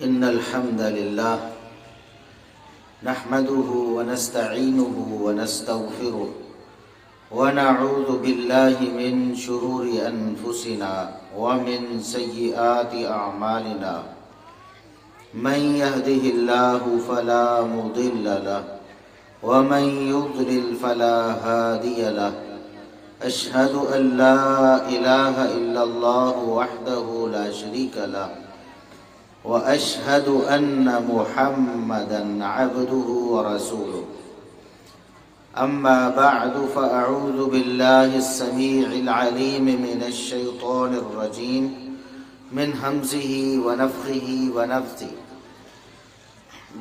إن الحمد لله نحمده ونستعينه ونستغفره ونعوذ بالله من شرور أنفسنا ومن سيئات أعمالنا من يهده الله فلا مضل له ومن يضلل فلا هادي له أشهد أن لا إله إلا الله وحده لا شريك له وأشهد أن محمدًا عبده ورسوله أما بعد فأعوذ بالله السميع العليم من الشيطان الرجيم من همزه ونفخه ونفثه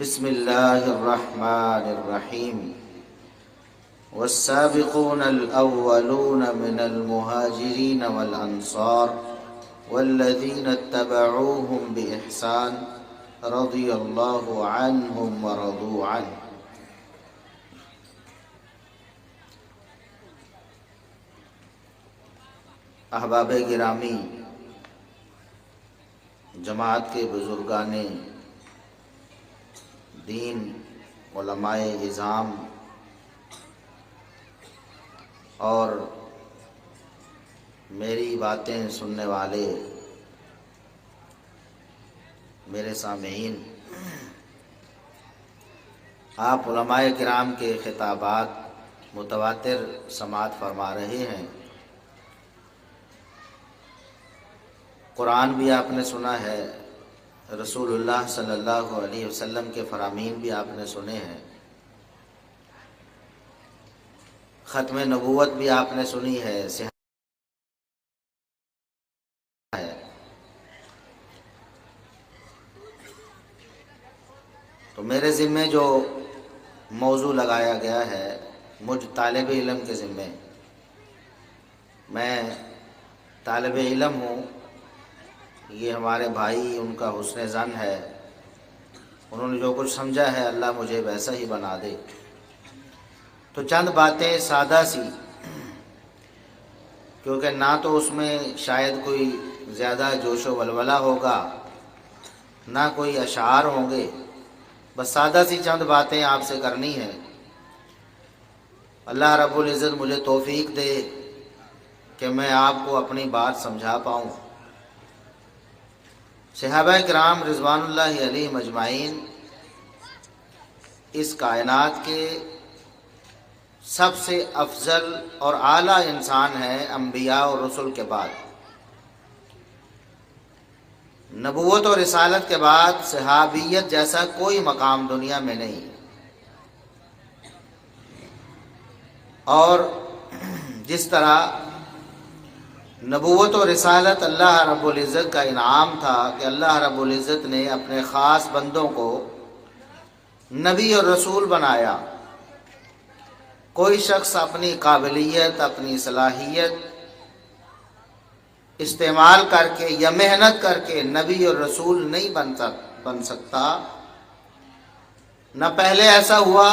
بسم الله الرحمن الرحيم والسابقون الأولون من المهاجرين والأنصار والذين اتبعوهم بإحسان رضي الله عنهم ورضوا عنه. احباب گرامی، جماعت کے بزرگان دین، علماء اعظام اور میری باتیں سننے والے میرے سامعین، آپ علماء کرام کے خطابات متواتر سماعت فرما رہے ہیں۔ قرآن بھی آپ نے سنا ہے، رسول اللہ صلی اللہ علیہ وسلم کے فرامین بھی آپ نے سنے ہیں، ختم نبوت بھی آپ نے سنی ہے، تو میرے ذمے جو موضوع لگایا گیا ہے، مجھ طالب علم کے ذمے، میں طالب علم ہوں، یہ ہمارے بھائی، ان کا حسن ظن ہے، انہوں نے جو کچھ سمجھا ہے اللہ مجھے ویسا ہی بنا دے۔ تو چند باتیں سادہ سی، کیونکہ نہ تو اس میں شاید کوئی زیادہ جوش و ولولہ ہوگا، نہ کوئی اشعار ہوں گے، بس سادہ سی چند باتیں آپ سے کرنی ہیں۔ اللہ رب العزت مجھے توفیق دے کہ میں آپ کو اپنی بات سمجھا پاؤں۔ صحابہ کرام رضوان اللہ علیہم اجمعین اس کائنات کے سب سے افضل اور اعلیٰ انسان ہیں انبیاء اور رسل کے بعد۔ نبوت اور رسالت کے بعد صحابیت جیسا کوئی مقام دنیا میں نہیں، اور جس طرح نبوت و رسالت اللہ رب العزت کا انعام تھا کہ اللہ رب العزت نے اپنے خاص بندوں کو نبی اور رسول بنایا، کوئی شخص اپنی قابلیت، اپنی صلاحیت استعمال کر کے یا محنت کر کے نبی اور رسول نہیں بن سکتا، نہ پہلے ایسا ہوا،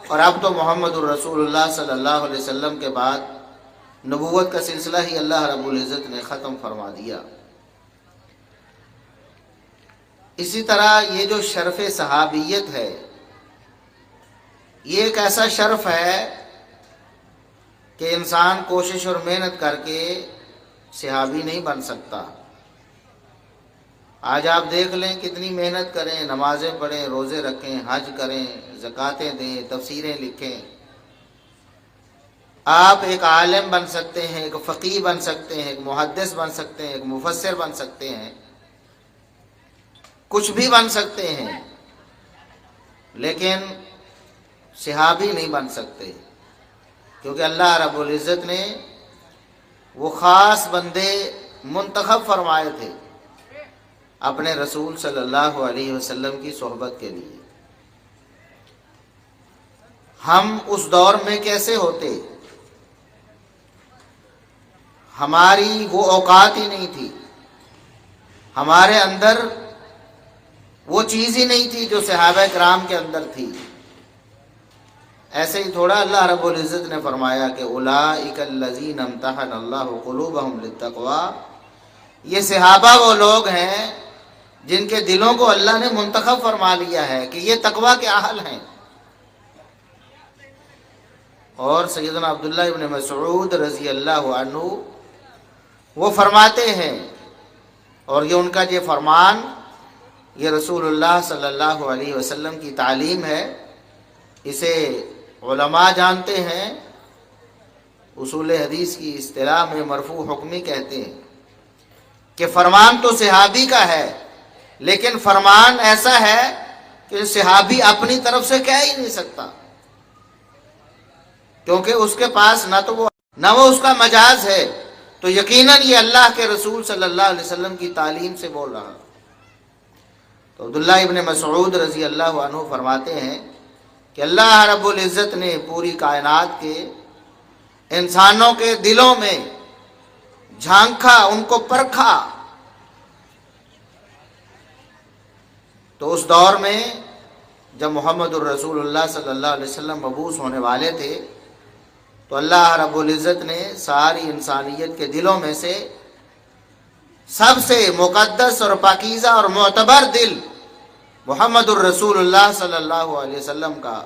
اور اب تو محمد الرسول اللہ صلی اللہ علیہ وسلم کے بعد نبوت کا سلسلہ ہی اللہ رب العزت نے ختم فرما دیا۔ اسی طرح یہ جو شرف صحابیت ہے، یہ ایک ایسا شرف ہے کہ انسان کوشش اور محنت کر کے صحابی نہیں بن سکتا۔ آج آپ دیکھ لیں کتنی محنت کریں، نمازیں پڑھیں، روزے رکھیں، حج کریں، زکاتیں دیں، تفسیریں لکھیں، آپ ایک عالم بن سکتے ہیں، ایک فقیہ بن سکتے ہیں، ایک محدث بن سکتے ہیں، ایک مفسر بن سکتے ہیں، کچھ بھی بن سکتے ہیں، لیکن صحابی نہیں بن سکتے، کیونکہ اللہ رب العزت نے وہ خاص بندے منتخب فرمائے تھے اپنے رسول صلی اللہ علیہ وسلم کی صحبت کے لیے۔ ہم اس دور میں کیسے ہوتے؟ ہماری وہ اوقات ہی نہیں تھی، ہمارے اندر وہ چیز ہی نہیں تھی جو صحابہ کرام کے اندر تھی۔ ایسے ہی تھوڑا اللہ رب العزت نے فرمایا کہ اولئک الذین امتحن اللہ قلوبہم للتقوی، یہ صحابہ وہ لوگ ہیں جن کے دلوں کو اللہ نے منتخب فرما لیا ہے کہ یہ تقویٰ کے اہل ہیں. اور سیدنا عبداللہ ابن مسعود رضی اللہ عنہ وہ فرماتے ہیں، اور یہ ان کا یہ فرمان یہ رسول اللہ صلی اللہ علیہ وسلم کی تعلیم ہے، اسے علماء جانتے ہیں، اصول حدیث کی اصطلاح میں مرفوع حکمی کہتے ہیں کہ فرمان تو صحابی کا ہے، لیکن فرمان ایسا ہے کہ صحابی اپنی طرف سے کہہ ہی نہیں سکتا، کیونکہ اس کے پاس نہ وہ اس کا مجاز ہے، تو یقیناً یہ اللہ کے رسول صلی اللہ علیہ وسلم کی تعلیم سے بول رہا. تو عبداللہ ابن مسعود رضی اللہ عنہ فرماتے ہیں کہ اللہ رب العزت نے پوری کائنات کے انسانوں کے دلوں میں جھانکا، ان کو پرکھا. تو اس دور میں جب محمد الرسول اللہ صلی اللہ علیہ وسلم مبعوث ہونے والے تھے تو اللہ رب العزت نے ساری انسانیت کے دلوں میں سے سب سے مقدس اور پاکیزہ اور معتبر دل محمد الرسول اللہ صلی اللہ علیہ وسلم کا،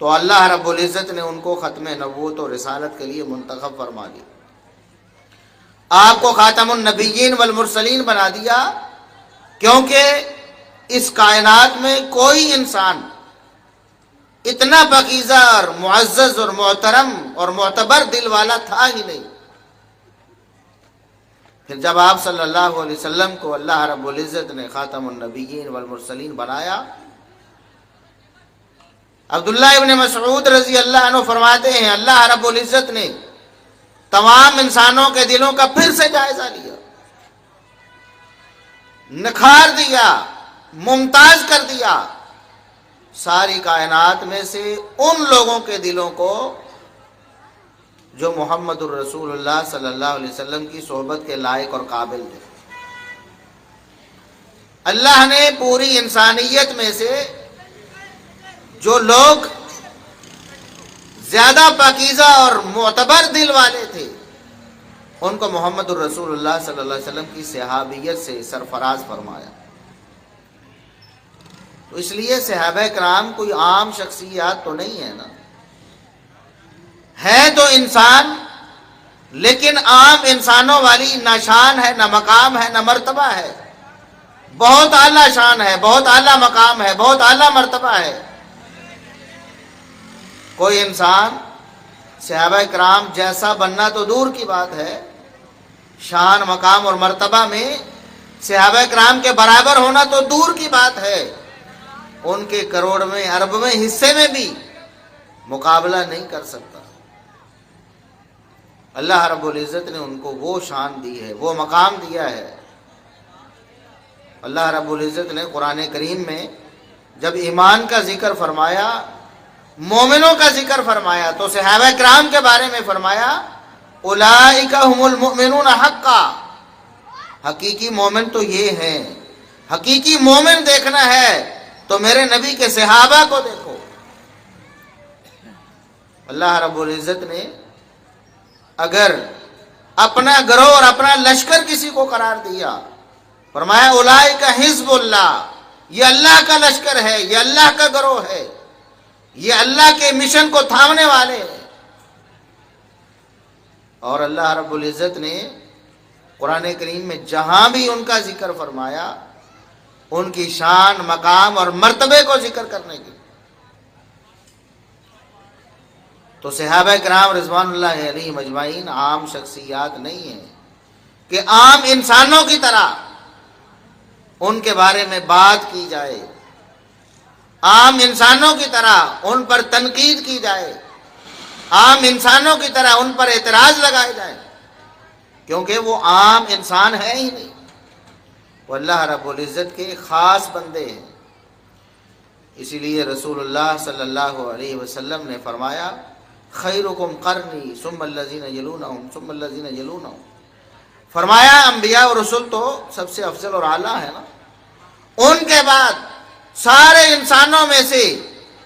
تو اللہ رب العزت نے ان کو ختم نبوت اور رسالت کے لیے منتخب فرما دیا. آپ کو خاتم النبیین والمرسلین بنا دیا، کیونکہ اس کائنات میں کوئی انسان اتنا پاکیزہ اور معزز اور محترم اور معتبر دل والا تھا ہی نہیں. پھر جب آپ صلی اللہ علیہ وسلم کو اللہ رب العزت نے خاتم النبیین والمرسلین بنایا، عبداللہ ابن مسعود رضی اللہ عنہ فرماتے ہیں اللہ رب العزت نے تمام انسانوں کے دلوں کا پھر سے جائزہ لیا، نکھار دیا، ممتاز کر دیا ساری کائنات میں سے ان لوگوں کے دلوں کو جو محمد الرسول اللہ صلی اللہ علیہ وسلم کی صحبت کے لائق اور قابل تھے. اللہ نے پوری انسانیت میں سے جو لوگ زیادہ پاکیزہ اور معتبر دل والے تھے ان کو محمد الرسول اللہ صلی اللہ علیہ وسلم کی صحابیت سے سرفراز فرمایا. تو اس لیے صحابہ کرام کوئی عام شخصیات تو نہیں ہے نا، ہے تو انسان، لیکن عام انسانوں والی نہ شان ہے، نہ مقام ہے، نہ مرتبہ ہے. بہت اعلیٰ شان ہے، بہت اعلیٰ مقام ہے، بہت اعلیٰ مرتبہ ہے. کوئی انسان صحابہ کرام جیسا بننا تو دور کی بات ہے، شان مقام اور مرتبہ میں صحابہ کرام کے برابر ہونا تو دور کی بات ہے، ان کے کروڑ میں ارب میں حصے میں بھی مقابلہ نہیں کر سکتا. اللہ رب العزت نے ان کو وہ شان دی ہے، وہ مقام دیا ہے. اللہ رب العزت نے قرآن کریم میں جب ایمان کا ذکر فرمایا، مومنوں کا ذکر فرمایا، تو صحابہ کرام کے بارے میں فرمایا اولئک هم المؤمنون حقا، حقیقی مومن تو یہ ہیں. حقیقی مومن دیکھنا ہے تو میرے نبی کے صحابہ کو دیکھو. اللہ رب العزت نے اگر اپنا گروہ اور اپنا لشکر کسی کو قرار دیا، فرمایا اولئک حزب اللہ، یہ اللہ کا لشکر ہے، یہ اللہ کا گروہ ہے، یہ اللہ کے مشن کو تھامنے والے ہیں. اور اللہ رب العزت نے قرآن کریم میں جہاں بھی ان کا ذکر فرمایا ان کی شان، مقام اور مرتبے کو ذکر کرنے کی. تو صحابہ کرام رضوان اللہ علیہم اجمعین عام شخصیات نہیں ہیں کہ عام انسانوں کی طرح ان کے بارے میں بات کی جائے، عام انسانوں کی طرح ان پر تنقید کی جائے، عام انسانوں کی طرح ان پر اعتراض لگائے جائے، کیونکہ وہ عام انسان ہے ہی نہیں، وہ اللہ رب العزت کے خاص بندے ہیں. اسی لیے رسول اللہ صلی اللہ علیہ وسلم نے فرمایا خیرکم قرنی ثم الذین یلونہم ثم الذین یلونہم. فرمایا انبیاء اور رسول تو سب سے افضل اور اعلیٰ ہے نا، ان کے بعد سارے انسانوں میں سے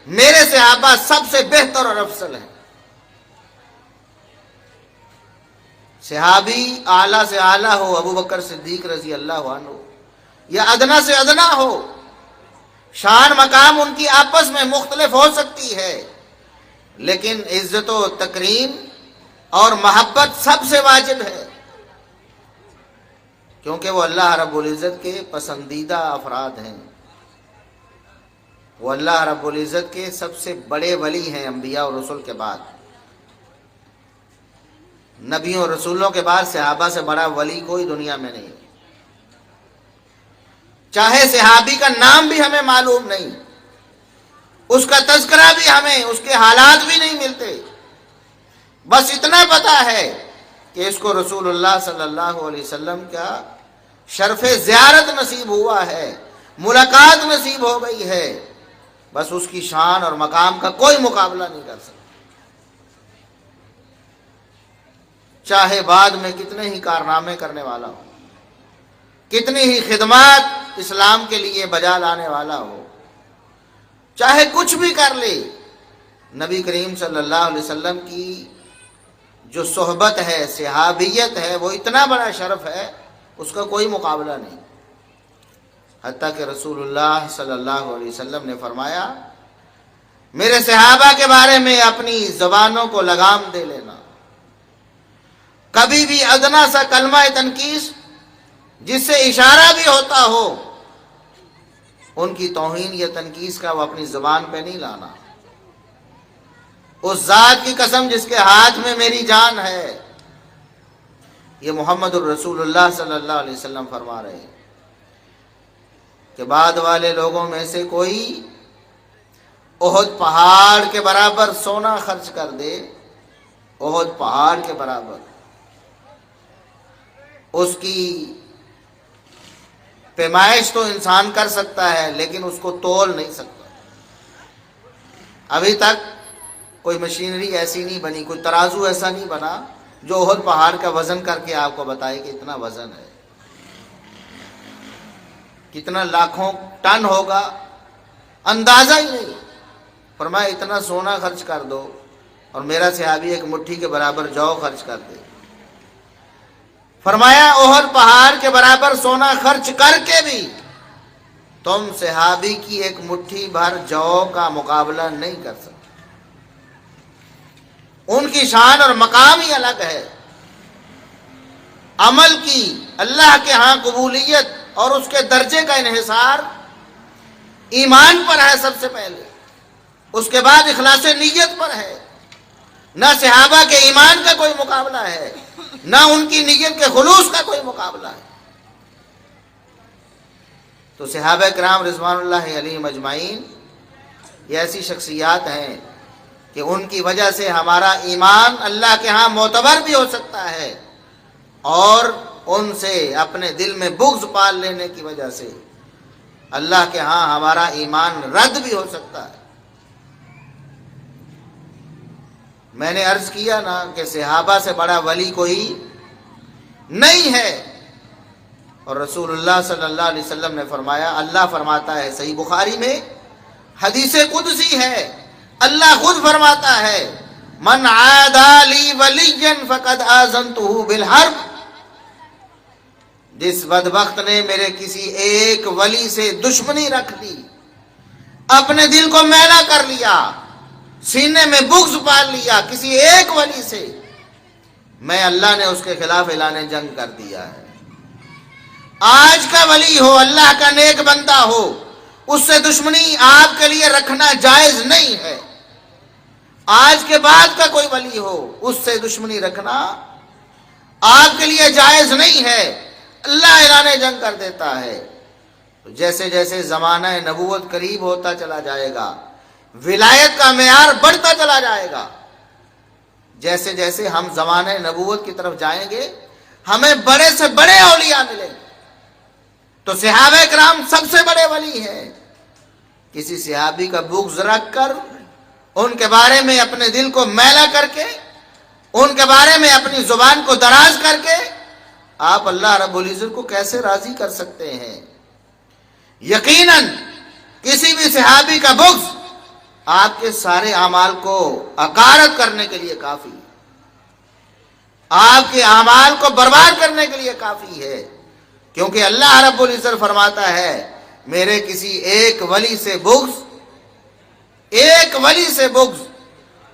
میرے صحابہ سب سے بہتر اور افضل ہیں. صحابی اعلیٰ سے اعلیٰ ہو ابو بکر صدیق رضی اللہ عنہ، یا ادنا سے ادنا ہو، شان مقام ان کی آپس میں مختلف ہو سکتی ہے، لیکن عزت و تکریم اور محبت سب سے واجب ہے، کیونکہ وہ اللہ رب العزت کے پسندیدہ افراد ہیں، وہ اللہ رب العزت کے سب سے بڑے ولی ہیں انبیاء اور رسول کے بعد۔ نبیوں اور رسولوں کے بعد صحابہ سے بڑا ولی کوئی دنیا میں نہیں، چاہے صحابی کا نام بھی ہمیں معلوم نہیں، اس کا تذکرہ بھی ہمیں، اس کے حالات بھی نہیں ملتے، بس اتنا پتا ہے کہ اس کو رسول اللہ صلی اللہ علیہ وسلم کا شرف زیارت نصیب ہوا ہے، ملاقات نصیب ہو گئی ہے، بس اس کی شان اور مقام کا کوئی مقابلہ نہیں کر سکتا، چاہے بعد میں کتنے ہی کارنامے کرنے والا ہو، کتنی ہی خدمات اسلام کے لیے بجا لانے والا ہو، چاہے کچھ بھی کر لے، نبی کریم صلی اللہ علیہ وسلم کی جو صحبت ہے، صحابیت ہے، وہ اتنا بڑا شرف ہے، اس کا کوئی مقابلہ نہیں۔ حتیٰ کہ رسول اللہ صلی اللہ علیہ وسلم نے فرمایا، میرے صحابہ کے بارے میں اپنی زبانوں کو لگام دے لینا، کبھی بھی ادنا سا کلمہ تنقیص جس سے اشارہ بھی ہوتا ہو، ان کی توہین یا تنقیص کا وہ اپنی زبان پہ نہیں لانا۔ اس ذات کی قسم جس کے ہاتھ میں میری جان ہے، یہ محمد الرسول اللہ صلی اللہ علیہ وسلم فرما رہے ہیں کہ بعد والے لوگوں میں سے کوئی احد پہاڑ کے برابر سونا خرچ کر دے، احد پہاڑ کے برابر، اس کی پیمائش تو انسان کر سکتا ہے لیکن اس کو تول نہیں سکتا۔ ابھی تک کوئی مشینری ایسی نہیں بنی، کوئی ترازو ایسا نہیں بنا جو احد پہاڑ کا وزن کر کے آپ کو بتائے کہ اتنا وزن ہے، کتنا لاکھوں ٹن ہوگا، اندازہ ہی نہیں۔ فرمایا اتنا سونا خرچ کر دو اور میرا صحابی ایک مٹھی کے برابر جو خرچ کر دے۔ فرمایا احد پہاڑ کے برابر سونا خرچ کر کے بھی تم صحابی کی ایک مٹھی بھر جو کا مقابلہ نہیں کر سکتے۔ ان کی شان اور مقام ہی الگ ہے، عمل کی اللہ کے ہاں قبولیت اور اس کے درجے کا انحصار ایمان پر ہے سب سے پہلے، اس کے بعد اخلاص نیت پر ہے۔ نہ صحابہ کے ایمان کا کوئی مقابلہ ہے، نہ ان کی نیت کے خلوص کا کوئی مقابلہ ہے۔ تو صحابہ کرام رضوان اللہ علیہم اجمعین یہ ایسی شخصیات ہیں کہ ان کی وجہ سے ہمارا ایمان اللہ کے ہاں معتبر بھی ہو سکتا ہے، اور ان سے اپنے دل میں بغض پال لینے کی وجہ سے اللہ کے ہاں ہمارا ایمان رد بھی ہو سکتا ہے۔ میں نے عرض کیا نا کہ صحابہ سے بڑا ولی کوئی نہیں ہے، اور رسول اللہ صلی اللہ علیہ وسلم نے فرمایا، اللہ فرماتا ہے صحیح بخاری میں، حدیث قدسی ہے، اللہ خود فرماتا ہے، من عادى لي وليا فقد آذنته بالحرب، جس بدبخت نے میرے کسی ایک ولی سے دشمنی رکھ لی، اپنے دل کو میلا کر لیا، سینے میں بغض پال لیا کسی ایک ولی سے، میں اللہ نے اس کے خلاف اعلان جنگ کر دیا ہے۔ آج کا ولی ہو، اللہ کا نیک بندہ ہو، اس سے دشمنی آپ کے لیے رکھنا جائز نہیں ہے۔ آج کے بعد کا کوئی ولی ہو، اس سے دشمنی رکھنا آپ کے لیے جائز نہیں ہے، اللہ اعلان جنگ کر دیتا ہے۔ تو جیسے جیسے زمانہ نبوت قریب ہوتا چلا جائے گا، ولایت کا معیار بڑھتا چلا جائے گا، جیسے جیسے ہم زمانہ نبوت کی طرف جائیں گے ہمیں بڑے سے بڑے اولیاء ملیں گے۔ تو صحابہ کرام سب سے بڑے ولی ہیں۔ کسی صحابی کا بغض رکھ کر، ان کے بارے میں اپنے دل کو میلا کر کے، ان کے بارے میں اپنی زبان کو دراز کر کے آپ اللہ رب العزت کو کیسے راضی کر سکتے ہیں؟ یقیناً کسی بھی صحابی کا بغض آپ کے سارے اعمال کو اکارت کرنے کے لیے کافی ہے، آپ کے اعمال کو برباد کرنے کے لیے کافی ہے۔ کیونکہ اللہ رب العزت فرماتا ہے میرے کسی ایک ولی سے بغض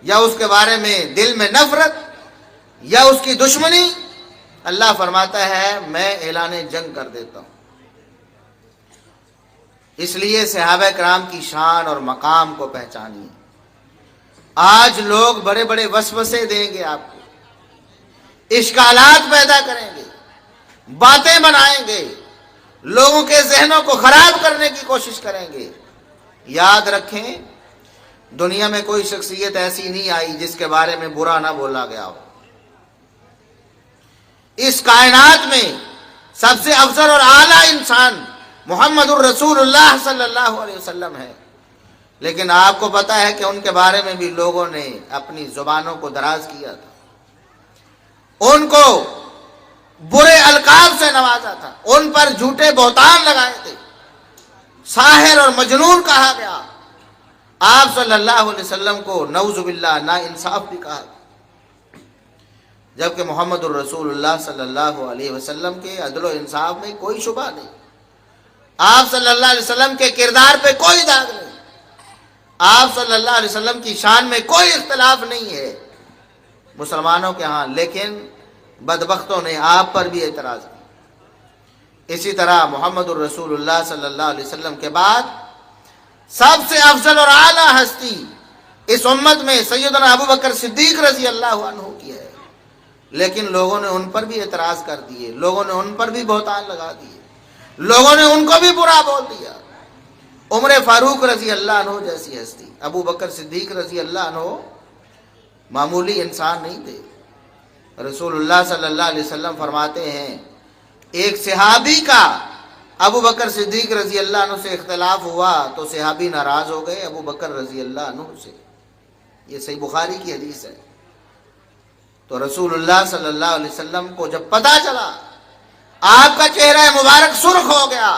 یا اس کے بارے میں دل میں نفرت یا اس کی دشمنی، اللہ فرماتا ہے میں اعلان جنگ کر دیتا ہوں۔ اس لیے صحابہ کرام کی شان اور مقام کو پہچانیے۔ آج لوگ بڑے بڑے وسوسے دیں گے آپ کو، اشکالات پیدا کریں گے، باتیں بنائیں گے، لوگوں کے ذہنوں کو خراب کرنے کی کوشش کریں گے۔ یاد رکھیں دنیا میں کوئی شخصیت ایسی نہیں آئی جس کے بارے میں برا نہ بولا گیا ہو۔ اس کائنات میں سب سے افضل اور اعلیٰ انسان محمد الرسول اللہ صلی اللہ علیہ وسلم ہے، لیکن آپ کو پتا ہے کہ ان کے بارے میں بھی لوگوں نے اپنی زبانوں کو دراز کیا تھا، ان کو برے القاب سے نوازا تھا، ان پر جھوٹے بہتان لگائے تھے، ساحر اور مجنون کہا گیا، آپ صلی اللہ علیہ وسلم کو نعوذ باللہ نا انصاف بھی کہا، جبکہ محمد الرسول اللہ صلی اللہ علیہ وسلم کے عدل و انصاف میں کوئی شبہ نہیں، آپ صلی اللہ علیہ وسلم کے کردار پہ کوئی داغ نہیں، آپ صلی اللہ علیہ وسلم کی شان میں کوئی اختلاف نہیں ہے مسلمانوں کے ہاں، لیکن بدبختوں نے آپ پر بھی اعتراض کیا۔ اسی طرح محمد الرسول اللہ صلی اللہ علیہ وسلم کے بعد سب سے افضل اور اعلیٰ ہستی اس امت میں سیدنا ابو بکر صدیق رضی اللہ عنہ کی ہے، لیکن لوگوں نے ان پر بھی اعتراض کر دیے، لوگوں نے ان پر بھی بہتان لگا دیے، لوگوں نے ان کو بھی برا بول دیا۔ عمر فاروق رضی اللہ عنہ جیسی ہستی، ابو بکر صدیق رضی اللہ عنہ معمولی انسان نہیں تھے۔ رسول اللہ صلی اللہ علیہ وسلم فرماتے ہیں ایک صحابی کا ابو بکر صدیق رضی اللہ عنہ سے اختلاف ہوا تو صحابی ناراض ہو گئے ابو بکر رضی اللہ عنہ سے، یہ صحیح بخاری کی حدیث ہے۔ تو رسول اللہ صلی اللہ علیہ وسلم کو جب پتا چلا، آپ کا چہرہ مبارک سرخ ہو گیا،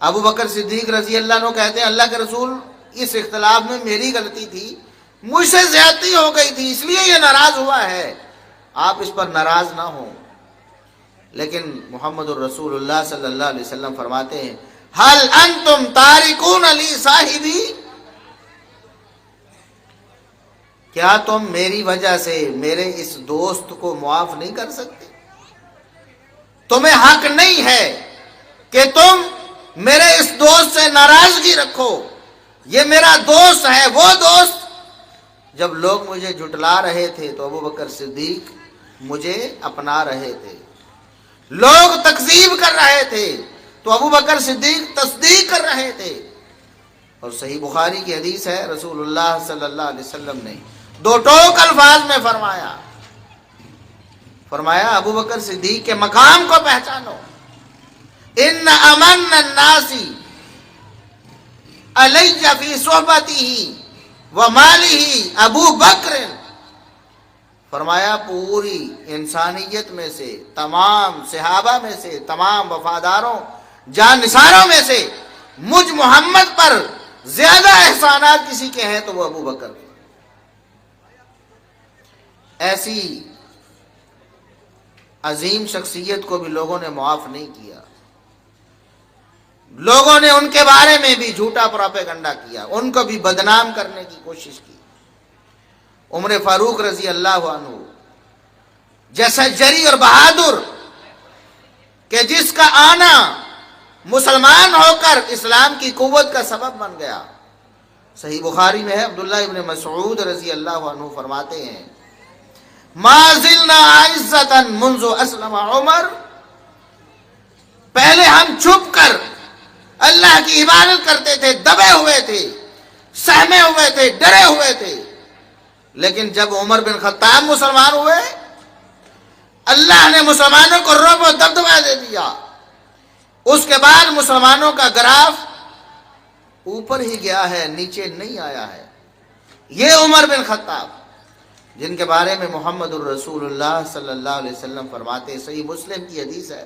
ابو بکر صدیق رضی اللہ عنہ کہتے ہیں اللہ کے رسول اس اختلاف میں میری غلطی تھی، مجھ سے زیادتی ہو گئی تھی، اس لیے یہ ناراض ہوا ہے، آپ اس پر ناراض نہ ہوں۔ لیکن محمد الرسول اللہ صلی اللہ علیہ وسلم فرماتے ہیں حل انتم تارکون لی صاحبی، کیا تم میری وجہ سے میرے اس دوست کو معاف نہیں کر سکتے؟ تمہیں حق نہیں ہے کہ تم میرے اس دوست سے ناراضگی رکھو، یہ میرا دوست ہے، وہ دوست جب لوگ مجھے جھٹلا رہے تھے تو ابو بکر صدیق مجھے اپنا رہے تھے، لوگ تکذیب کر رہے تھے تو ابو بکر صدیق تصدیق کر رہے تھے۔ اور صحیح بخاری کی حدیث ہے، رسول اللہ صلی اللہ علیہ وسلم نے دو ٹوک الفاظ میں فرمایا ابو بکر صدیق کے مقام کو پہچانو، ان امن الناس علی فی صحبتہ ومالہ ابو بکر، فرمایا پوری انسانیت میں سے، تمام صحابہ میں سے، تمام وفاداروں جان نثاروں میں سے مجھ محمد پر زیادہ احسانات کسی کے ہیں تو وہ ابو بکر کے۔ ایسی عظیم شخصیت کو بھی لوگوں نے معاف نہیں کیا، لوگوں نے ان کے بارے میں بھی جھوٹا پروپیگنڈا کیا، ان کو بھی بدنام کرنے کی کوشش کی۔ عمر فاروق رضی اللہ عنہ جیسا جری اور بہادر کہ جس کا آنا مسلمان ہو کر اسلام کی قوت کا سبب بن گیا، صحیح بخاری میں ہے، عبداللہ ابن مسعود رضی اللہ عنہ فرماتے ہیں ما زلنا عزتا منذ اسلم عمر، پہلے ہم چھپ کر اللہ کی عبادت کرتے تھے، دبے ہوئے تھے، سہمے ہوئے تھے، ڈرے ہوئے تھے، لیکن جب عمر بن خطاب مسلمان ہوئے اللہ نے مسلمانوں کو رعب و دبدبہ دے دیا، اس کے بعد مسلمانوں کا گراف اوپر ہی گیا ہے، نیچے نہیں آیا ہے۔ یہ عمر بن خطاب جن کے بارے میں محمد الرسول اللہ صلی اللہ علیہ وسلم فرماتے، صحیح مسلم کی حدیث ہے،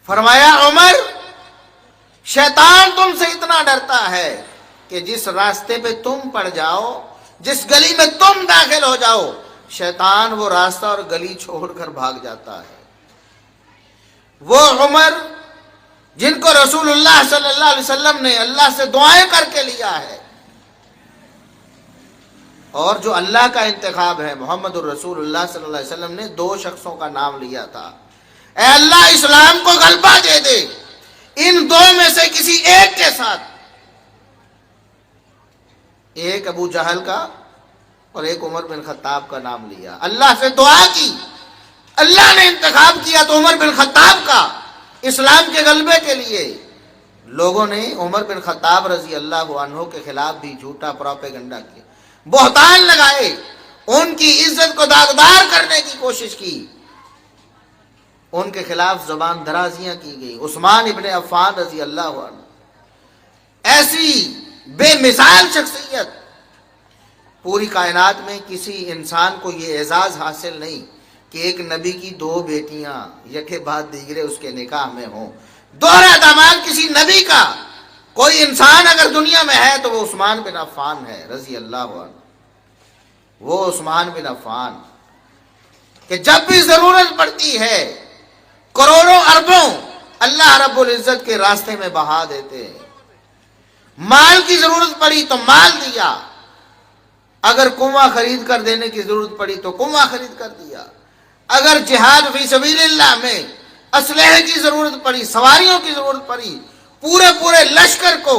فرمایا عمر شیطان تم سے اتنا ڈرتا ہے کہ جس راستے پہ تم پڑ جاؤ، جس گلی میں تم داخل ہو جاؤ، شیطان وہ راستہ اور گلی چھوڑ کر بھاگ جاتا ہے۔ وہ عمر جن کو رسول اللہ صلی اللہ علیہ وسلم نے اللہ سے دعائیں کر کے لیا ہے، اور جو اللہ کا انتخاب ہے، محمد الرسول اللہ صلی اللہ علیہ وسلم نے دو شخصوں کا نام لیا تھا، اے اللہ اسلام کو غلبہ دے دے ان دو میں سے کسی ایک کے ساتھ۔ ایک ابو جہل کا اور ایک عمر بن خطاب کا نام لیا، اللہ سے دعا کی، اللہ نے انتخاب کیا تو عمر بن خطاب کا اسلام کے غلبے کے لیے۔ لوگوں نے عمر بن خطاب رضی اللہ عنہ کے خلاف بھی جھوٹا پروپیگنڈا کیا، بہتان لگائے، ان کی عزت کو داغدار کرنے کی کوشش کی، ان کے خلاف زبان درازیاں کی گئی۔ عثمان ابن عفان رضی اللہ عنہ ایسی بے مثال شخصیت، پوری کائنات میں کسی انسان کو یہ اعزاز حاصل نہیں کہ ایک نبی کی دو بیٹیاں یکے بعد دیگرے اس کے نکاح میں ہوں، دوہرا داماد کسی نبی کا کوئی انسان اگر دنیا میں ہے تو وہ عثمان بن عفان ہے رضی اللہ عنہ۔ وہ عثمان بن عفان کہ جب بھی ضرورت پڑتی ہے کروڑوں اربوں اللہ رب العزت کے راستے میں بہا دیتے ہیں، مال کی ضرورت پڑی تو مال دیا، اگر کنواں خرید کر دینے کی ضرورت پڑی تو کنواں خرید کر دیا، اگر جہاد فی سبیل اللہ میں اسلحے کی ضرورت پڑی، سواریوں کی ضرورت پڑی، پورے لشکر کو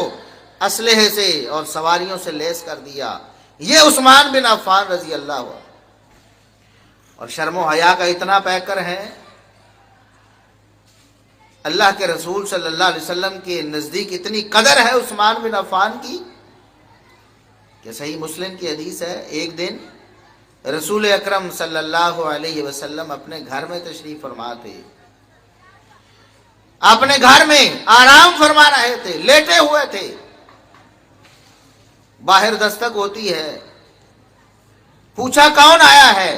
اسلحے سے اور سواریوں سے لیس کر دیا۔ یہ عثمان بن عفان رضی اللہ عنہ۔ اور شرم و حیا کا اتنا پیکر ہے، اللہ کے رسول صلی اللہ علیہ وسلم کے نزدیک اتنی قدر ہے عثمان بن عفان کی کہ صحیح مسلم کی حدیث ہے، ایک دن رسول اکرم صلی اللہ علیہ وسلم اپنے گھر میں تشریف فرما تھے، اپنے گھر میں آرام فرما رہے تھے، لیٹے ہوئے تھے، باہر دستک ہوتی ہے، پوچھا کون آیا ہے؟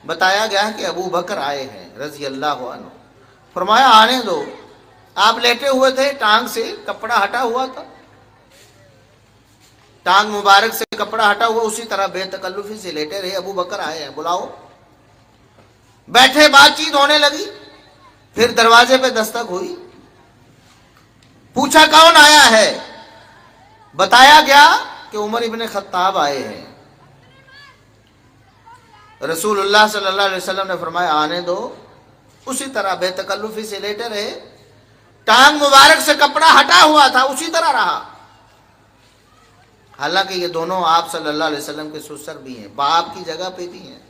بتایا گیا کہ ابو بکر آئے ہیں رضی اللہ عنہ۔ فرمایا آنے دو۔ آپ لیٹے ہوئے تھے، ٹانگ سے کپڑا ہٹا ہوا تھا، ٹانگ مبارک سے کپڑا ہٹا ہوا، اسی طرح بے تکلفی سے لیٹے رہے۔ ابو بکر آئے ہیں، بلاؤ۔ بیٹھے، بات چیت ہونے لگی، پھر دروازے پہ دستک ہوئی، پوچھا کون آیا ہے؟ بتایا گیا کہ عمر ابن خطاب آئے ہیں۔ رسول اللہ صلی اللہ علیہ وسلم نے فرمایا آنے دو۔ اسی طرح بے تکلفی سے لیٹے رہے، ٹانگ مبارک سے کپڑا ہٹا ہوا تھا، اسی طرح رہا، حالانکہ یہ دونوں آپ صلی اللہ علیہ وسلم کے سسر بھی ہیں، باپ کی جگہ پہ بھی ہیں،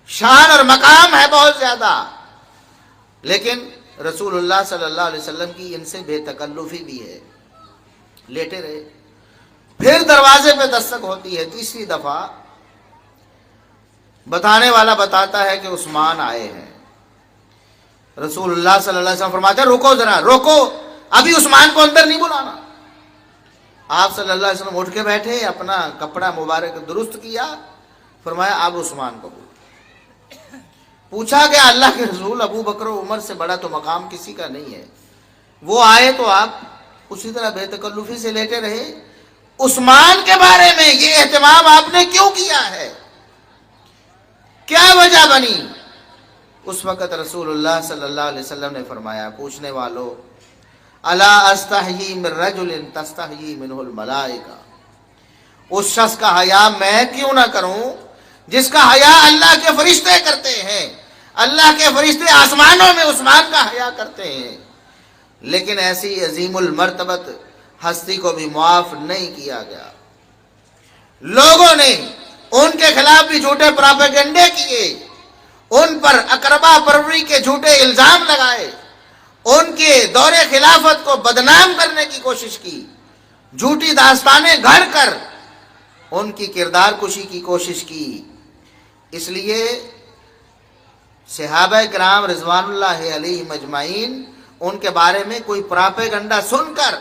شان اور مقام ہے بہت زیادہ، لیکن رسول اللہ صلی اللہ علیہ وسلم کی ان سے بے تکلفی بھی ہے۔ لیٹے رہے، پھر دروازے پہ دستک ہوتی ہے، تیسری دفعہ بتانے والا بتاتا ہے کہ عثمان آئے ہیں۔ رسول اللہ صلی اللہ علیہ وسلم فرماتے ہیں رکو ذرا، روکو، ابھی عثمان کو اندر نہیں بلانا۔ آپ صلی اللہ علیہ وسلم اٹھ کے بیٹھے، اپنا کپڑا مبارک درست کیا، فرمایا اب عثمان کو بولو۔ پوچھا گیا اللہ کے رسول، ابو بکر و عمر سے بڑا تو مقام کسی کا نہیں ہے، وہ آئے تو آپ اسی طرح بے تکلفی سے لیٹے رہے، عثمان کے بارے میں یہ اہتمام آپ نے کیوں کیا ہے؟ کیا وجہ بنی؟ اس وقت رسول اللہ صلی اللہ علیہ وسلم نے فرمایا پوچھنے والوں، الا استحیی من رجل تستحیی منہ الملائکہ، اس شخص کا حیا میں کیوں نہ کروں جس کا حیا اللہ کے فرشتے کرتے ہیں، اللہ کے فرشتے آسمانوں میں عثمان کا حیا کرتے ہیں، لیکن ایسی عظیم المرتبت ہستی کو بھی معاف نہیں کیا گیا۔ لوگوں نے ان کے خلاف بھی جھوٹے پروپیگنڈے کیے، ان پر اقربا پروری کے جھوٹے الزام لگائے، ان کے دور خلافت کو بدنام کرنے کی کوشش کی، جھوٹی داستانیں گھڑ کر ان کی کردار کشی کی کوشش کی۔ اس لیے صحابہ کرام رضوان اللہ علیہم اجمعین، ان کے بارے میں کوئی پروپیگنڈا سن کر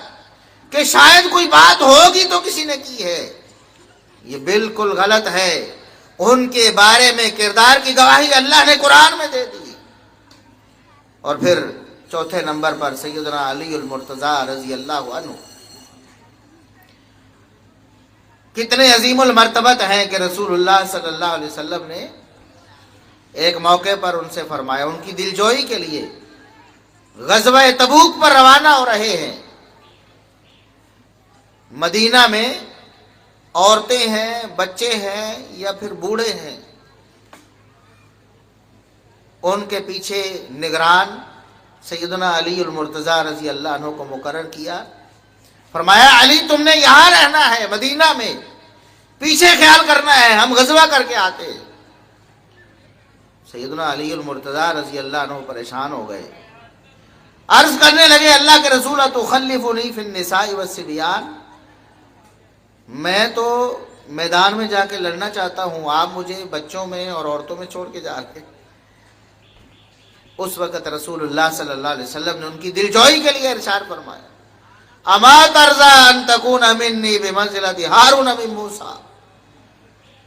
کہ شاید کوئی بات ہوگی تو کسی نے کی ہے، یہ بالکل غلط ہے۔ ان کے بارے میں کردار کی گواہی اللہ نے قرآن میں دے دی۔ اور پھر چوتھے نمبر پر سیدنا علی المرتضیٰ رضی اللہ عنہ، کتنے عظیم المرتبت ہیں کہ رسول اللہ صلی اللہ علیہ وسلم نے ایک موقع پر ان سے فرمایا، ان کی دلجوئی کے لیے غزوہ تبوک پر روانہ ہو رہے ہیں. مدینہ میں عورتیں ہیں، بچے ہیں یا پھر بوڑھے ہیں، ان کے پیچھے نگران سیدنا علی المرتضیٰ رضی اللہ عنہ کو مقرر کیا. فرمایا علی تم نے یہاں رہنا ہے مدینہ میں، پیچھے خیال کرنا ہے، ہم غزوہ کر کے آتے. سیدنا علی المرتضیٰ رضی اللہ عنہ پریشان ہو گئے، عرض کرنے لگے اللہ کے رسول تخلفنی فی النساء والصبیان، میں تو میدان میں جا کے لڑنا چاہتا ہوں، آپ مجھے بچوں میں اور عورتوں میں چھوڑ کے جا رہے. اس وقت رسول اللہ صلی اللہ علیہ وسلم نے ان کی دلجوئی کے لیے ارشاد فرمایا اما ترضى ان تكون مني بمنزلة هارون من موسیٰ،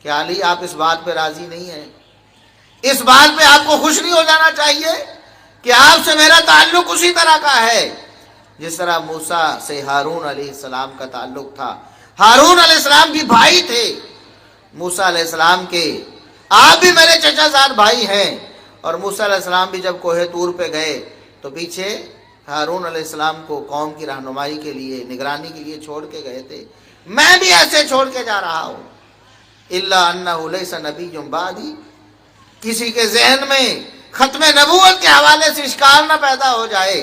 کہ علی آپ اس بات پہ راضی نہیں ہیں، اس بات پہ آپ کو خوش نہیں ہو جانا چاہیے کہ آپ سے میرا تعلق اسی طرح کا ہے جس طرح موسیٰ سے ہارون علیہ السلام کا تعلق تھا. ہارون علیہ السلام بھی بھائی تھے موسیٰ علیہ السلام کے، آپ بھی میرے چچا زاد بھائی ہیں. اور موسیٰ علیہ السلام بھی جب کوہ طور پہ گئے تو پیچھے ہارون علیہ السلام کو قوم کی رہنمائی کے لیے، نگرانی کے لیے چھوڑ کے گئے تھے. میں بھی ایسے چھوڑ کے جا رہا ہوں. الا انہ لیس نبی بعدی، کسی کے ذہن میں ختم نبوت کے حوالے سے اشکال نہ پیدا ہو جائے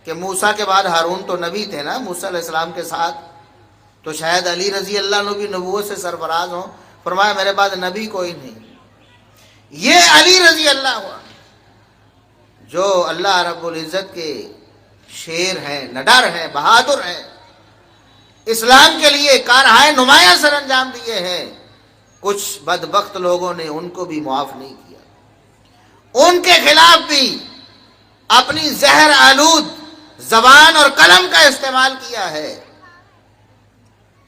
کہ موسیٰ کے بعد ہارون تو نبی تھے نا موسیٰ علیہ السلام کے ساتھ، تو شاید علی رضی اللہ عنہ بھی نبوت سے سرفراز ہوں. فرمایا میرے بعد نبی کوئی نہیں. یہ علی رضی اللہ عنہ جو اللہ رب العزت کے شیر ہیں، نڈر ہیں، بہادر ہیں، اسلام کے لیے کارہائے نمایاں سر انجام دیے ہیں، کچھ بدبخت لوگوں نے ان کو بھی معاف نہیں کیا، ان کے خلاف بھی اپنی زہر آلود زبان اور قلم کا استعمال کیا ہے.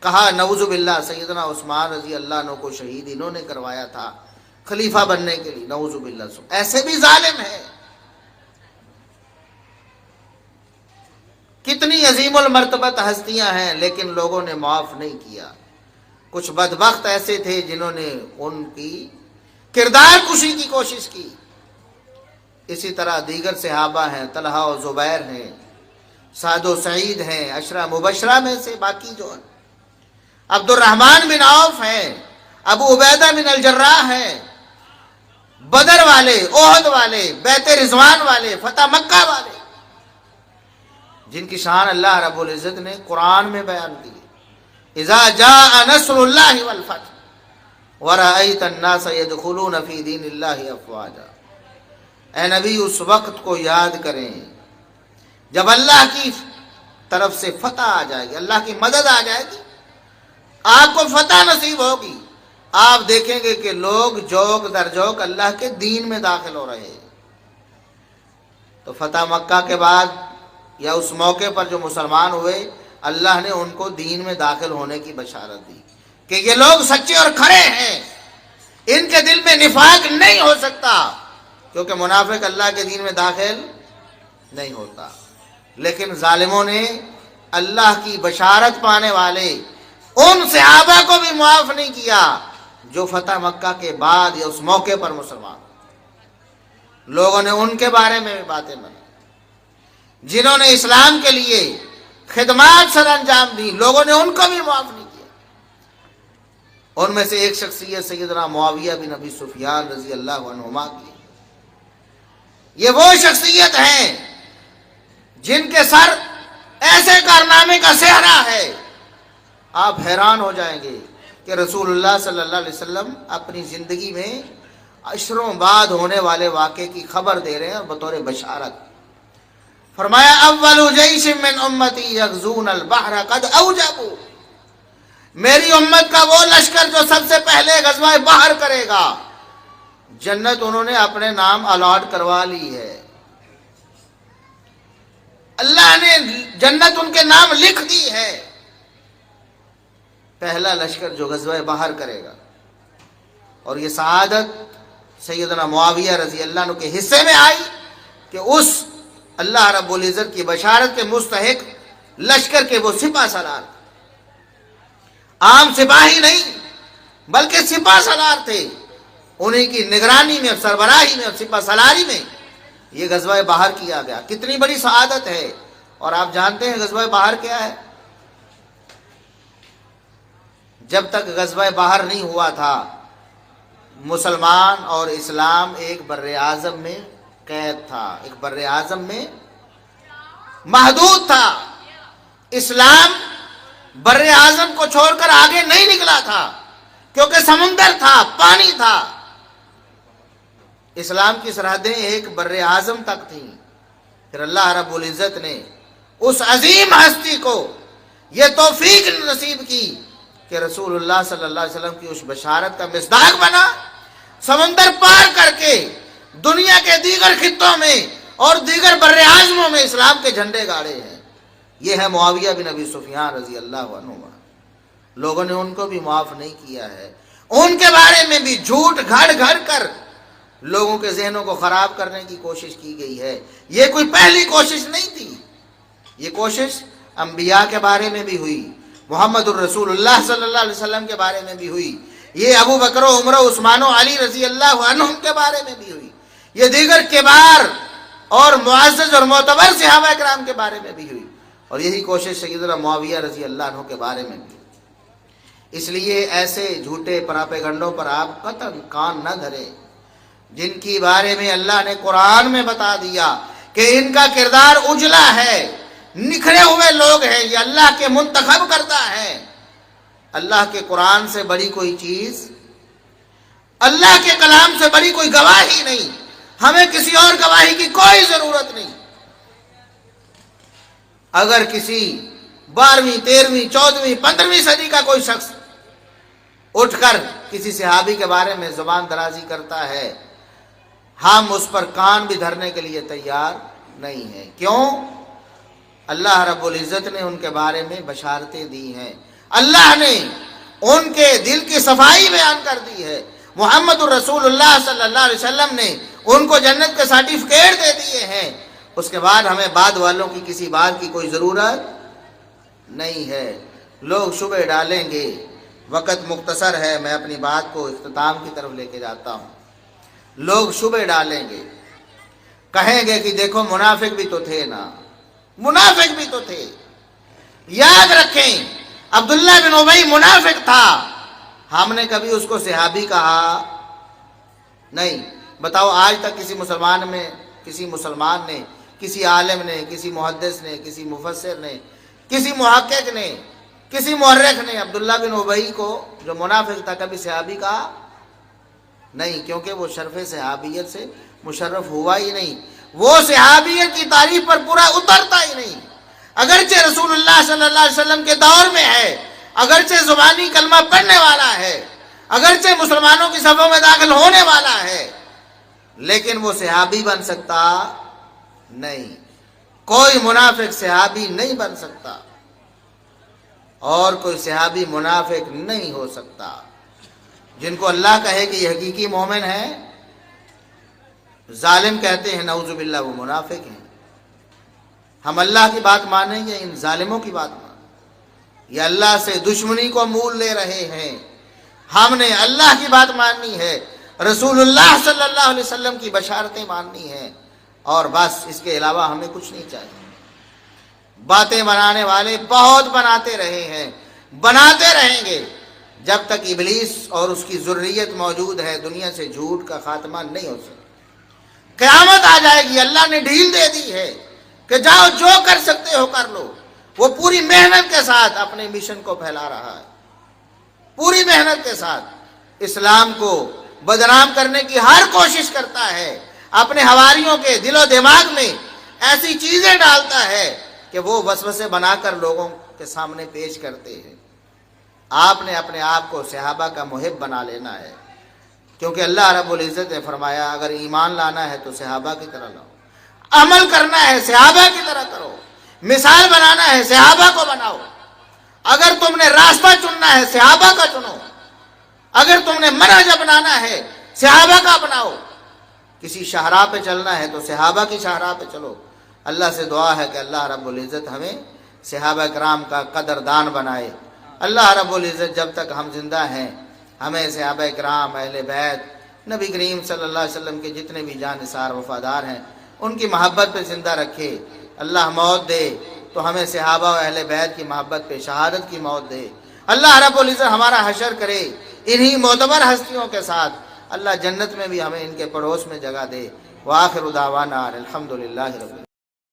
کہا نعوذ باللہ سیدنا عثمان رضی اللہ عنہ کو شہید انہوں نے کروایا تھا خلیفہ بننے کے لیے، نعوذ باللہ. ایسے بھی ظالم ہیں. کتنی عظیم المرتبت ہستیاں ہیں لیکن لوگوں نے معاف نہیں کیا. کچھ بدبخت ایسے تھے جنہوں نے ان کی کردار کشی کی کوشش کی. اسی طرح دیگر صحابہ ہیں، طلحہ و زبیر ہیں، سعد و سعید ہیں، عشرہ مبشرہ میں سے باقی جو ہیں، عبد الرحمن بن عوف ہیں، ابو عبیدہ بن الجراح ہیں، بدر والے، احد والے، بیت رضوان والے، فتح مکہ والے، جن کی شان اللہ رب العزت نے قرآن میں بیان کی. اذا جاء نصر اللہ والفتح ورأیت الناس يدخلون فی دین اللہ افواجا. اے نبی اس وقت کو یاد کریں جب اللہ کی طرف سے فتح آ جائے گی، اللہ کی مدد آ جائے گی، آپ کو فتح نصیب ہوگی. آپ دیکھیں گے کہ لوگ جوک در جوک اللہ کے دین میں داخل ہو رہے ہیں. تو فتح مکہ کے بعد یا اس موقع پر جو مسلمان ہوئے، اللہ نے ان کو دین میں داخل ہونے کی بشارت دی کہ یہ لوگ سچے اور کھڑے ہیں، ان کے دل میں نفاق نہیں ہو سکتا، کیونکہ منافق اللہ کے دین میں داخل نہیں ہوتا. لیکن ظالموں نے اللہ کی بشارت پانے والے ان صحابہ کو بھی معاف نہیں کیا جو فتح مکہ کے بعد یا اس موقع پر مسلمان. لوگوں نے ان کے بارے میں بھی باتیں بنائی، جنہوں نے اسلام کے لیے خدمات سر انجام دی، لوگوں نے ان کو بھی معاف نہیں کیا. ان میں سے ایک شخصیت سیدنا معاویہ بن ابی سفیان رضی اللہ عنہما کی. یہ وہ شخصیت ہیں جن کے سر ایسے کارنامے کا صحرا ہے، آپ حیران ہو جائیں گے کہ رسول اللہ صلی اللہ علیہ وسلم اپنی زندگی میں عشروں بعد ہونے والے واقعے کی خبر دے رہے ہیں اور بطور بشارت. فرمایا اول جیش من امتی یغزون البحر قد اوجبوا، میری امت کا وہ لشکر جو سب سے پہلے غزوہ بحر کرے گا، جنت انہوں نے اپنے نام الاٹ کروا لی ہے. اللہ نے جنت ان کے نام لکھ دی ہے. پہلا لشکر جو غزوہ بحر کرے گا. اور یہ سعادت سیدنا معاویہ رضی اللہ عنہ کے حصے میں آئی کہ اس اللہ رب العزت کی بشارت کے مستحق لشکر کے وہ سپہ سالار، عام سپاہی نہیں بلکہ سپہ سالار تھے. انہیں کی نگرانی میں، سربراہی میں، سپہ سالاری میں یہ غزوہ بحر کیا گیا، کتنی بڑی سعادت ہے۔ اور آپ جانتے ہیں غزوہ بحر کیا ہے؟ جب تک غزوہ بحر نہیں ہوا تھا مسلمان اور اسلام ایک بر اعظم میں قید تھا، ایک بر اعظم میں محدود تھا۔ اسلام بر اعظم کو چھوڑ کر آگے نہیں نکلا تھا، کیونکہ سمندر تھا، پانی تھا۔ اسلام کی سرحدیں ایک بر اعظم تک تھیں۔ پھر اللہ رب العزت نے اس عظیم ہستی کو یہ توفیق نصیب کی کہ رسول اللہ صلی اللہ علیہ وسلم کی اس بشارت کا مصداق بنا، سمندر پار کر کے دنیا کے دیگر خطوں میں اور دیگر بر اعظموں میں اسلام کے جھنڈے گاڑے ہیں۔ یہ ہے معاویہ بن ابی سفیان رضی اللہ عنہ۔ لوگوں نے ان کو بھی معاف نہیں کیا ہے، ان کے بارے میں بھی جھوٹ گھڑ گھڑ کر لوگوں کے ذہنوں کو خراب کرنے کی کوشش کی گئی ہے۔ یہ کوئی پہلی کوشش نہیں تھی، یہ کوشش انبیاء کے بارے میں بھی ہوئی، محمد الرسول اللہ صلی اللہ علیہ وسلم کے بارے میں بھی ہوئی، یہ ابو بکر و عمر و عثمان و علی رضی اللہ عنہم کے بارے میں بھی ہوئی، یہ دیگر کبار اور معزز اور معتبر صحابہ کرام کے بارے میں بھی ہوئی، اور یہی کوشش سیدنا معاویہ رضی اللہ عنہ کے بارے میں بھی۔ اس لیے ایسے جھوٹے پراپیگنڈوں پر آپ قطعاً کان نہ دھریں، جن کی بارے میں اللہ نے قرآن میں بتا دیا کہ ان کا کردار اجلا ہے، نکھرے ہوئے لوگ ہیں، یہ اللہ کے منتخب کرتا ہے۔ اللہ کے قرآن سے بڑی کوئی چیز، اللہ کے کلام سے بڑی کوئی گواہی نہیں، ہمیں کسی اور گواہی کی کوئی ضرورت نہیں۔ اگر کسی 12ویں 13ویں 14ویں 15ویں صدی کا کوئی شخص اٹھ کر کسی صحابی کے بارے میں زبان درازی کرتا ہے، ہم اس پر کان بھی دھرنے کے لیے تیار نہیں ہیں۔ کیوں؟ اللہ رب العزت نے ان کے بارے میں بشارتیں دی ہیں، اللہ نے ان کے دل کی صفائی بیان کر دی ہے، محمد الرسول اللہ صلی اللہ علیہ وسلم نے ان کو جنت کے سرٹیفکیٹ دے دیے ہیں۔ اس کے بعد ہمیں بعد والوں کی کسی بات کی کوئی ضرورت نہیں ہے۔ لوگ شبہ ڈالیں گے، وقت مختصر ہے، میں اپنی بات کو اختتام کی طرف لے کے جاتا ہوں۔ لوگ شبہ ڈالیں گے، کہیں گے کہ دیکھو منافق بھی تو تھے نا، منافق بھی تو تھے۔ یاد رکھیں عبداللہ بن ابی منافق تھا، ہم نے کبھی اس کو صحابی کہا نہیں۔ بتاؤ آج تک کسی مسلمان نے، کسی عالم نے، کسی محدث نے، کسی مفسر نے، کسی محقق نے، کسی مورخ نے عبداللہ بن ابی کو جو منافق تھا کبھی صحابی کہا نہیں، کیونکہ وہ شرف صحابیت سے مشرف ہوا ہی نہیں، وہ صحابیت کی تعریف پر پورا اترتا ہی نہیں۔ اگرچہ رسول اللہ صلی اللہ علیہ وسلم کے دور میں ہے، اگرچہ زبانی کلمہ پڑھنے والا ہے، اگرچہ مسلمانوں کی صفوں میں داخل ہونے والا ہے، لیکن وہ صحابی بن سکتا نہیں۔ کوئی منافق صحابی نہیں بن سکتا، اور کوئی صحابی منافق نہیں ہو سکتا۔ جن کو اللہ کہے کہ یہ حقیقی مومن ہے، ظالم کہتے ہیں نعوذ باللہ وہ منافق ہیں۔ ہم اللہ کی بات مانیں گے، ان ظالموں کی بات مانیں؟ یہ اللہ سے دشمنی کو مول لے رہے ہیں۔ ہم نے اللہ کی بات ماننی ہے، رسول اللہ صلی اللہ علیہ وسلم کی بشارتیں ماننی ہیں، اور بس اس کے علاوہ ہمیں کچھ نہیں چاہیے۔ باتیں بنانے والے بہت بناتے رہے ہیں، بناتے رہیں گے، جب تک ابلیس اور اس کی ذریت موجود ہے دنیا سے جھوٹ کا خاتمہ نہیں ہو سکتا۔ قیامت آ جائے گی، اللہ نے ڈھیل دے دی ہے کہ جاؤ جو کر سکتے ہو کر لو۔ وہ پوری محنت کے ساتھ اپنے مشن کو پھیلا رہا ہے، پوری محنت کے ساتھ اسلام کو بدنام کرنے کی ہر کوشش کرتا ہے، اپنے حواریوں کے دل و دماغ میں ایسی چیزیں ڈالتا ہے کہ وہ وسوسے بنا کر لوگوں کے سامنے پیش کرتے ہیں۔ آپ نے اپنے آپ کو صحابہ کا محب بنا لینا ہے، کیونکہ اللہ رب العزت نے فرمایا اگر ایمان لانا ہے تو صحابہ کی طرح لاؤ، عمل کرنا ہے صحابہ کی طرح کرو، مثال بنانا ہے صحابہ کو بناؤ، اگر تم نے راستہ چننا ہے صحابہ کا چنو، اگر تم نے منہج اپنانا ہے صحابہ کا اپناؤ، کسی شاہراہ پہ چلنا ہے تو صحابہ کی شاہراہ پہ چلو۔ اللہ سے دعا ہے کہ اللہ رب العزت ہمیں صحابہ کرام کا قدردان بنائے۔ اللہ رب العزت جب تک ہم زندہ ہیں ہمیں صحابہ کرام، اہل بیت، نبی کریم صلی اللہ علیہ وسلم کے جتنے بھی جانثار وفادار ہیں ان کی محبت پہ زندہ رکھے۔ اللہ موت دے تو ہمیں صحابہ و اہل بیت کی محبت پہ شہادت کی موت دے۔ اللہ رب العزت ہمارا حشر کرے انہی معتبر ہستیوں کے ساتھ۔ اللہ جنت میں بھی ہمیں ان کے پڑوس میں جگہ دے۔ وآخر دعوانا الحمدللہ رب العالمین۔